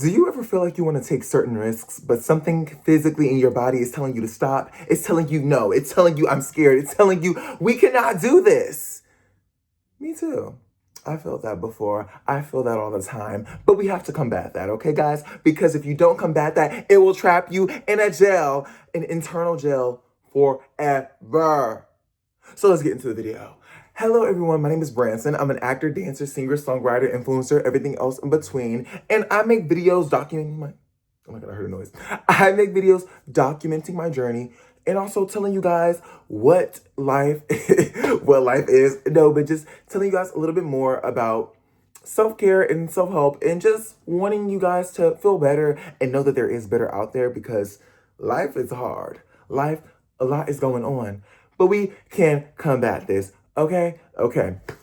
Do you ever feel like you want to take certain risks, but something physically in your body is telling you to stop? It's telling you no. It's telling you I'm scared. It's telling you we cannot do this. Me too. I felt that before. I feel that all the time. But we have to combat that, okay, guys? Because if you don't combat that, it will trap you in a jail, an internal jail forever. So let's get into the video. Hello everyone, my name is Branson. I'm an actor, dancer, singer, songwriter, influencer, everything else in between. And I make videos documenting my, oh my God, I heard a noise. I make videos documenting my journey and also telling you guys what life, what life is. No, but just telling you guys a little bit more about self-care and self-help and just wanting you guys to feel better and know that there is better out there because life is hard. Life, a lot is going on, but we can combat this. Okay.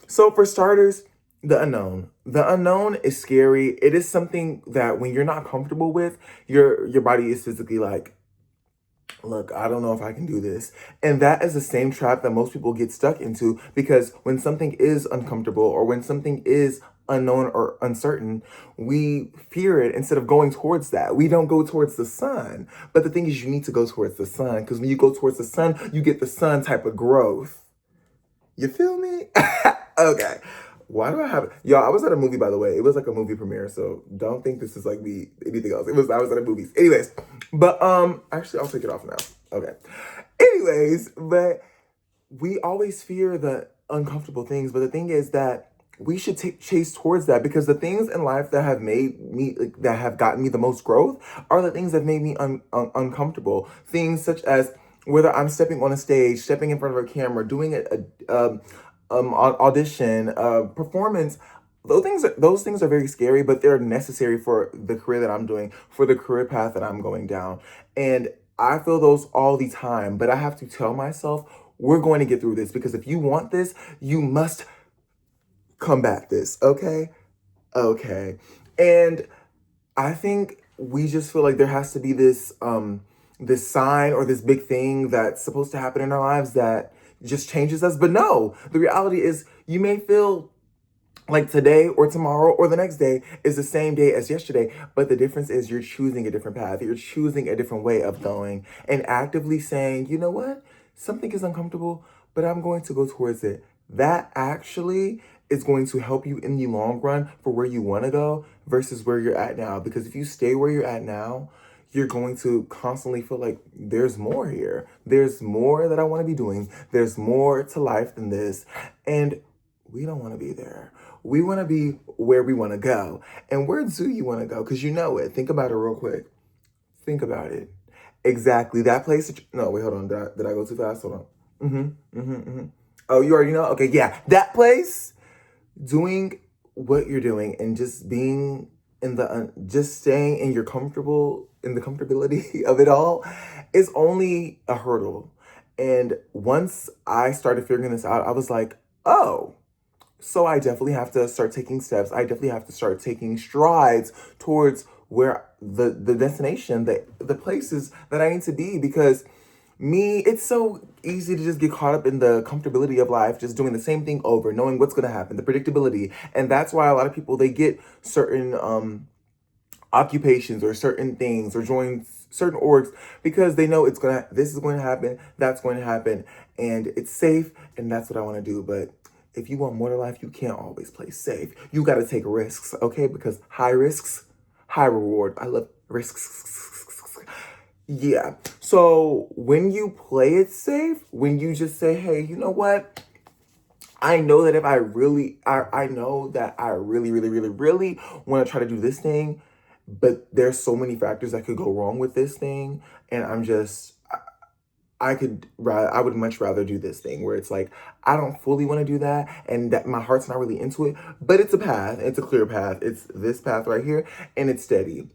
So for starters, the unknown. The unknown is scary. It is something that when you're not comfortable with, your body is physically like, look, I don't know if I can do this. And that is the same trap that most people get stuck into because when something is uncomfortable or when something is unknown or uncertain, we fear it instead of going towards that. We don't go towards the sun. But the thing is, you need to go towards the sun because when you go towards the sun, you get the sun type of growth. You feel me? Okay. Why do I have y'all? I was at a movie, by the way. It was like a movie premiere, so don't think this is like me anything else. I was at a movie. Anyways, but actually I'll take it off now. Okay. Anyways, but we always fear the uncomfortable things, but the thing is that we should chase towards that because the things in life that have made me that have gotten me the most growth are the things that made me uncomfortable. Things such as whether I'm stepping on a stage, stepping in front of a camera, doing audition, performance. Those things are very scary, but they're necessary for the career that I'm doing, for the career path that I'm going down. And I feel those all the time, but I have to tell myself, we're going to get through this because if you want this, you must combat this. Okay. And I think we just feel like there has to be this sign or this big thing that's supposed to happen in our lives that just changes us. But no, the reality is you may feel like today or tomorrow or the next day is the same day as yesterday. But the difference is you're choosing a different path. You're choosing a different way of going and actively saying, you know what? Something is uncomfortable, but I'm going to go towards it. That actually is going to help you in the long run for where you want to go versus where you're at now. Because if you stay where you're at now, you're going to constantly feel like there's more here. There's more that I want to be doing. There's more to life than this. And we don't want to be there. We want to be where we want to go. And where do you want to go? Because you know it. Think about it real quick. Think about it. Exactly. That place. No, wait, hold on. Did I go too fast? Hold on. Oh, you already know? Okay, yeah. That place, doing what you're doing and just being in the, just staying in your in the comfortability of it all is only a hurdle. And once I started figuring this out, I was like, oh, so I definitely have to start taking steps. I definitely have to start taking strides towards where the destination, the places that I need to be because it's so easy to just get caught up in the comfortability of life, just doing the same thing over, knowing what's going to happen, the predictability. And that's why a lot of people, they get certain occupations or certain things or join certain orgs because they know this is going to happen, that's going to happen, and it's safe, and that's what I want to do. But if you want more to life, you can't always play safe. You got to take risks, okay? Because high risks, high reward. I love risks. Yeah. So when you play it safe, when you just say, hey, you know what? I know that if I know that I really want to try to do this thing, but there's so many factors that could go wrong with this thing. And I would much rather do this thing where it's like, I don't fully want to do that. And that my heart's not really into it, but it's a path. It's a clear path. It's this path right here and it's steady.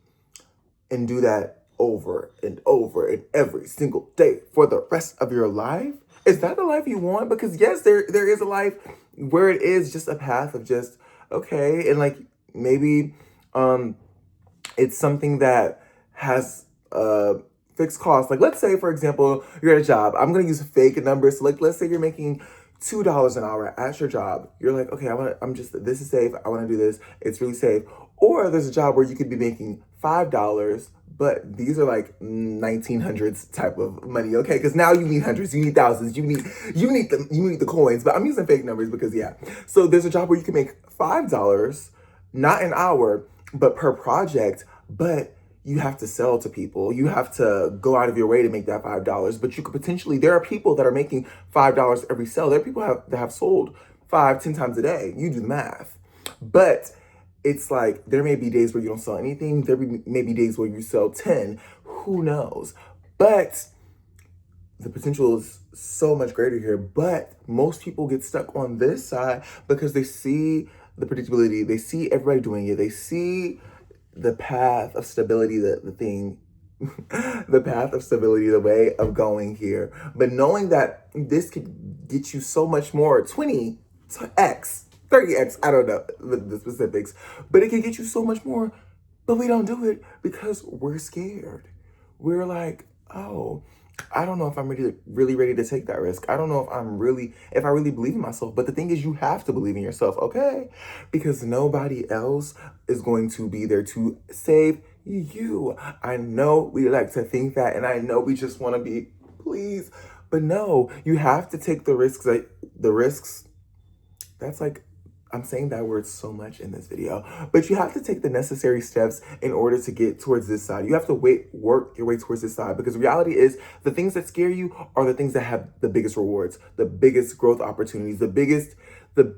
And do that over and over and every single day for the rest of your life. Is that the life you want? Because yes, there is a life where it is just a path of just, okay. And like, maybe, it's something that has, fixed costs. Like let's say, for example, you're at a job. I'm going to use fake numbers. So like, let's say you're making $2 an hour at your job. You're like, okay, this is safe. I want to do this. It's really safe. Or there's a job where you could be making $5, but these are like 1900s type of money, okay? Because now you need hundreds, you need thousands, you need the coins. But I'm using fake numbers because yeah. So there's a job where you can make $5, not an hour, but per project. But you have to sell to people. You have to go out of your way to make that $5. But you could potentially, there are people that are making $5 every sale. There are people that have sold 5, 10 times a day. You do the math. But it's like, there may be days where you don't sell anything. There may be days where you sell 10. Who knows? But the potential is so much greater here. But most people get stuck on this side because they see the predictability. They see everybody doing it. They see the path of stability, the path of stability, the way of going here. But knowing that this could get you so much more, 20x, 30x, I don't know the specifics, but it can get you so much more, but we don't do it because we're scared. We're like, oh, I don't know if I'm really ready to take that risk. I don't know if I really believe in myself. But the thing is, you have to believe in yourself, okay? Because nobody else is going to be there to save you. I know we like to think that, and I know we just want to be please, but no, you have to take the risks. That's like, I'm saying that word so much in this video, but you have to take the necessary steps in order to get towards this side. You have to work your way towards this side, because reality is the things that scare you are the things that have the biggest rewards, the biggest growth opportunities, the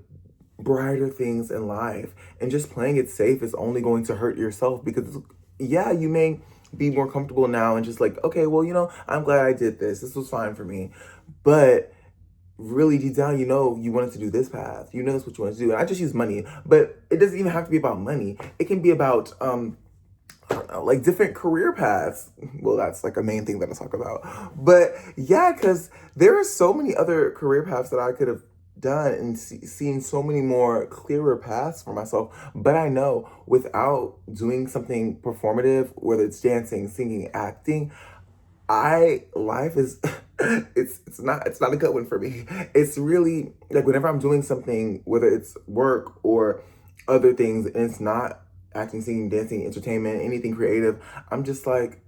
brighter things in life. And just playing it safe is only going to hurt yourself, because yeah, you may be more comfortable now and just like, okay, well, I'm glad I did this. This was fine for me. But really deep down, you wanted to do this path. That's what you want to do. And I just use money, but it doesn't even have to be about money. It can be about, I don't know, like different career paths. Well, that's like a main thing that I talk about. But yeah, because there are so many other career paths that I could have done and seen so many more clearer paths for myself. But I know without doing something performative, whether it's dancing, singing, acting, life is it's not a good one for me. It's really like whenever I'm doing something, whether it's work or other things, and it's not acting, singing, dancing, entertainment, anything creative, I'm just like,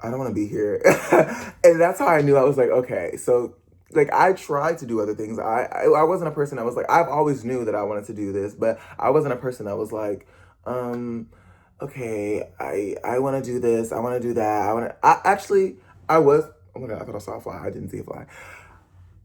I don't want to be here. And that's how I knew. I was like, okay, so like I tried to do other things. I wasn't a person that was like, I've always knew that I wanted to do this, but I wasn't a person that was like, okay, I want to do this, I want to do that, I was, oh my God, I thought I saw a fly, I didn't see a fly.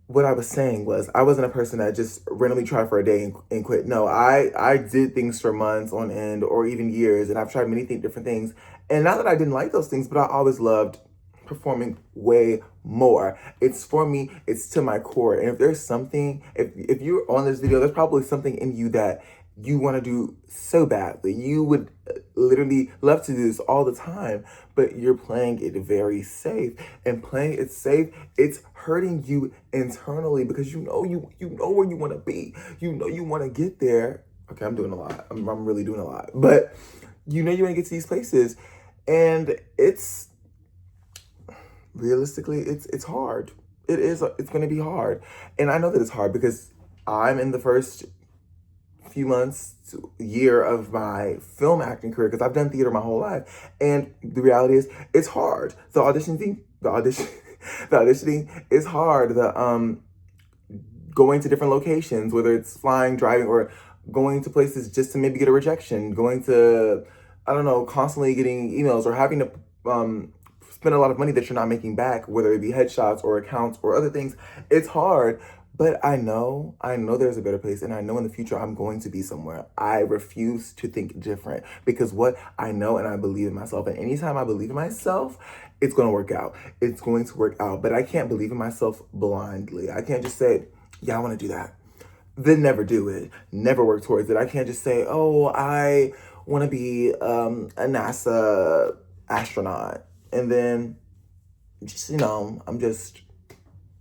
What I was saying was, I wasn't a person that just randomly tried for a day and quit. No, I did things for months on end or even years, and I've tried many different things. And not that I didn't like those things, but I always loved performing way more. It's for me, it's to my core. And if there's something, if you're on this video, there's probably something in you that you want to do so badly. You would literally love to do this all the time, but you're playing it very safe. And playing it safe, it's hurting you internally, because you know where you want to be. You want to get there. Okay, I'm doing a lot. I'm really doing a lot. But you want to get to these places. And it's realistically, it's hard. It's going to be hard. And I know that it's hard because I'm in the first few months to year of my film acting career, because I've done theater my whole life, and the reality is it's hard. The auditioning is hard. The going to different locations, whether it's flying, driving, or going to places just to maybe get a rejection, going to, I don't know, constantly getting emails or having to spend a lot of money that you're not making back, whether it be headshots or accounts or other things. It's hard. But I know there's a better place, and I know in the future I'm going to be somewhere. I refuse to think different, because what I know, and I believe in myself. And anytime I believe in myself, it's going to work out. It's going to work out. But I can't believe in myself blindly. I can't just say, yeah, I want to do that, then never do it, never work towards it. I can't just say, oh, I want to be a NASA astronaut, and then just, I'm just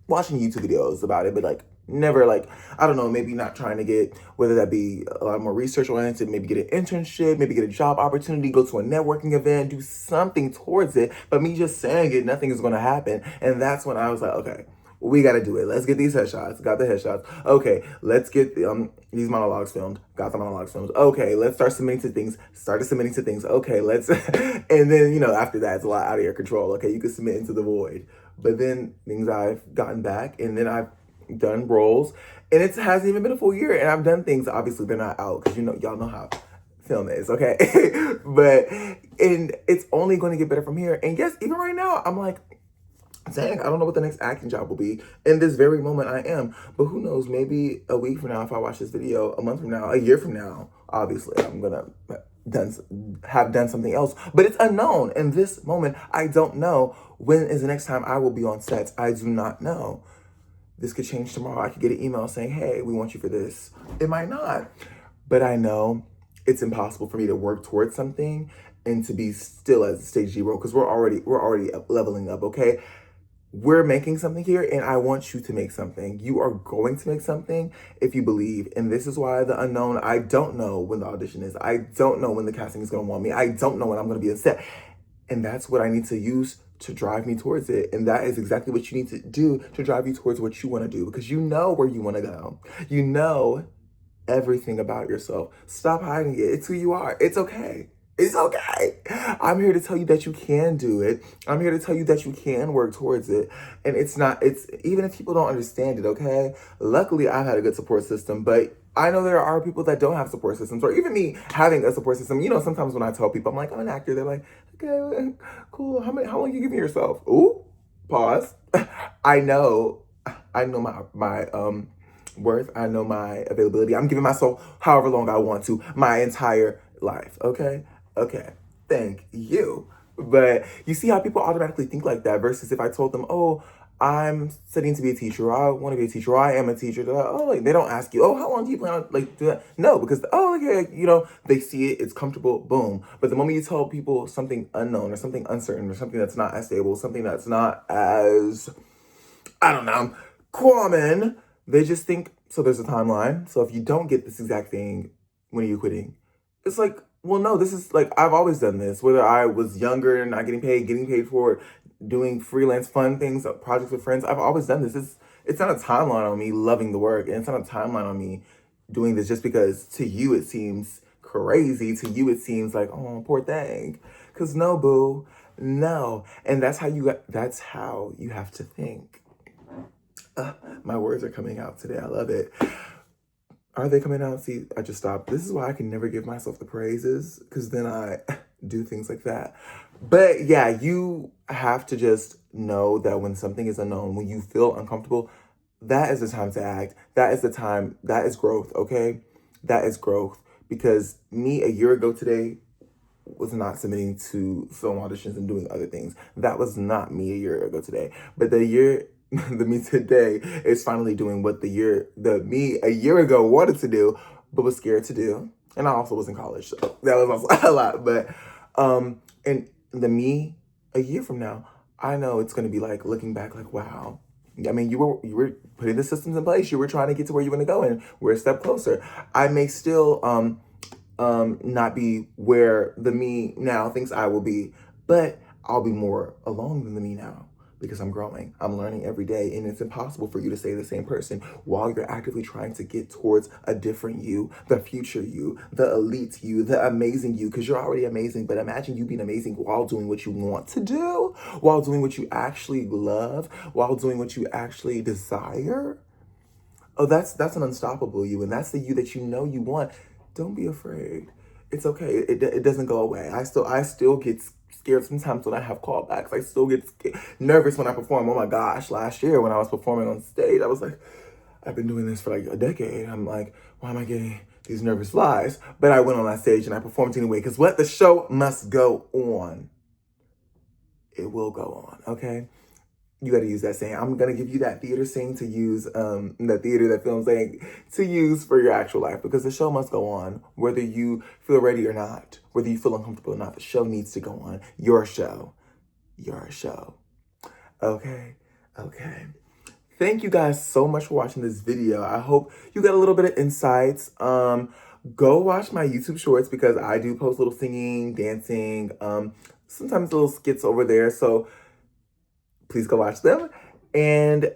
watching YouTube videos about it, but like never, like, I don't know, maybe not trying to get, whether that be a lot more research oriented, maybe get an internship, maybe get a job opportunity, go to a networking event, do something towards it. But me just saying it, nothing is going to happen. And that's when I was like, okay, We gotta do it. Let's get these headshots. Got the headshots. Okay, let's get these monologues filmed. Got the monologues filmed. Okay, let's start submitting to things. Started submitting to things. Okay, let's and then after that it's a lot out of your control. Okay, you can submit into the void. But then things I've gotten back, and then I've done roles, and it hasn't even been a full year, and I've done things. Obviously, they're not out because y'all know how film is, okay? And it's only going to get better from here. And yes, even right now, I'm like, dang, I don't know what the next acting job will be. In this very moment, I am. But who knows? Maybe a week from now, if I watch this video, a month from now, a year from now, obviously, I'm gonna have done something else. But it's unknown. In this moment, I don't know when is the next time I will be on sets. I do not know. This could change tomorrow. I could get an email saying, hey, we want you for this. It might not. But I know it's impossible for me to work towards something and to be still at stage 0 because we're already leveling up, okay? We're making something here, and I want you to make something. You are going to make something if you believe. And this is why the unknown, I don't know when the audition is. I don't know when the casting is going to want me. I don't know when I'm going to be on set. And that's what I need to use to drive me towards it. And that is exactly what you need to do to drive you towards what you want to do, because you know where you want to go. You know everything about yourself. Stop hiding it. It's who you are. It's okay. It's okay. I'm here to tell you that you can do it. I'm here to tell you that you can work towards it. And it's even if people don't understand it, okay? Luckily, I've had a good support system, but I know there are people that don't have support systems, or even me having a support system. Sometimes when I tell people, I'm like, I'm an actor, they're like, okay, cool. How long you giving yourself? Ooh, pause. I know my worth. I know my availability. I'm giving myself however long I want to, my entire life, okay? Okay, thank you. But you see how people automatically think like that versus if I told them, oh, I'm studying to be a teacher, or I want to be a teacher, or I am a teacher. They're like, oh, like, they don't ask you, oh, how long do you plan on do that? No, because, oh, okay, they see it, it's comfortable, boom. But the moment you tell people something unknown or something uncertain or something that's not as stable, something that's not as, I don't know, common, they just think, so there's a timeline. So if you don't get this exact thing, when are you quitting? It's like, well, no, this is like, I've always done this, whether I was younger and not getting paid for it, doing freelance fun things, projects with friends. I've always done this. It's not a timeline on me loving the work, and it's not a timeline on me doing this just because to you it seems crazy. To you it seems like, oh, poor thing. Because no, boo, no. And that's how you have to think. My words are coming out today. I love it. Are they coming out? See, I just stopped. This is why I can never give myself the praises, because then I do things like that. But yeah, you have to just know that when something is unknown, when you feel uncomfortable, that is the time to act. That is the time. That is growth, okay? That is growth. Because me a year ago today was not submitting to film auditions and doing other things. That was not me a year ago today. But the me today is finally doing what the me a year ago wanted to do, but was scared to do. And I also was in college, so that was also a lot. But, and the me a year from now, I know it's going to be like looking back like, wow. I mean, you were putting the systems in place. You were trying to get to where you want to go, and we're a step closer. I may still, not be where the me now thinks I will be, but I'll be more along than the me now. Because I'm growing, I'm learning every day, and it's impossible for you to stay the same person while you're actively trying to get towards a different you, the future you, the elite you, the amazing you, because you're already amazing. But imagine you being amazing while doing what you want to do, while doing what you actually love, while doing what you actually desire. Oh, that's an unstoppable you, and that's the you that you want. Don't be afraid. It's okay. It doesn't go away. I still get scared sometimes when I have callbacks. I still get nervous when I perform. Oh my gosh, last year when I was performing on stage, I was like, I've been doing this for like a decade. I'm like, why am I getting these nervous flies? But I went on that stage and I performed anyway, because what? The show must go on. It will go on, okay? You got to use that saying. I'm going to give you that theater saying to use, the theater, that film saying to use for your actual life, because the show must go on, whether you feel ready or not, whether you feel uncomfortable or not. The show needs to go on. Your show. Your show. Okay. Okay. Thank you guys so much for watching this video. I hope you got a little bit of insights. Go watch my YouTube shorts, because I do post little singing, dancing, sometimes little skits over there. So please go watch them. And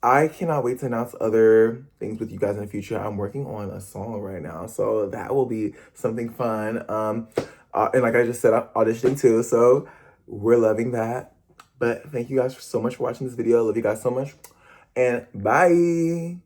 I cannot wait to announce other things with you guys in the future. I'm working on a song right now, so that will be something fun. And like I just said, I'm auditioning too, so we're loving that. But thank you guys so much for watching this video. I love you guys so much, and bye.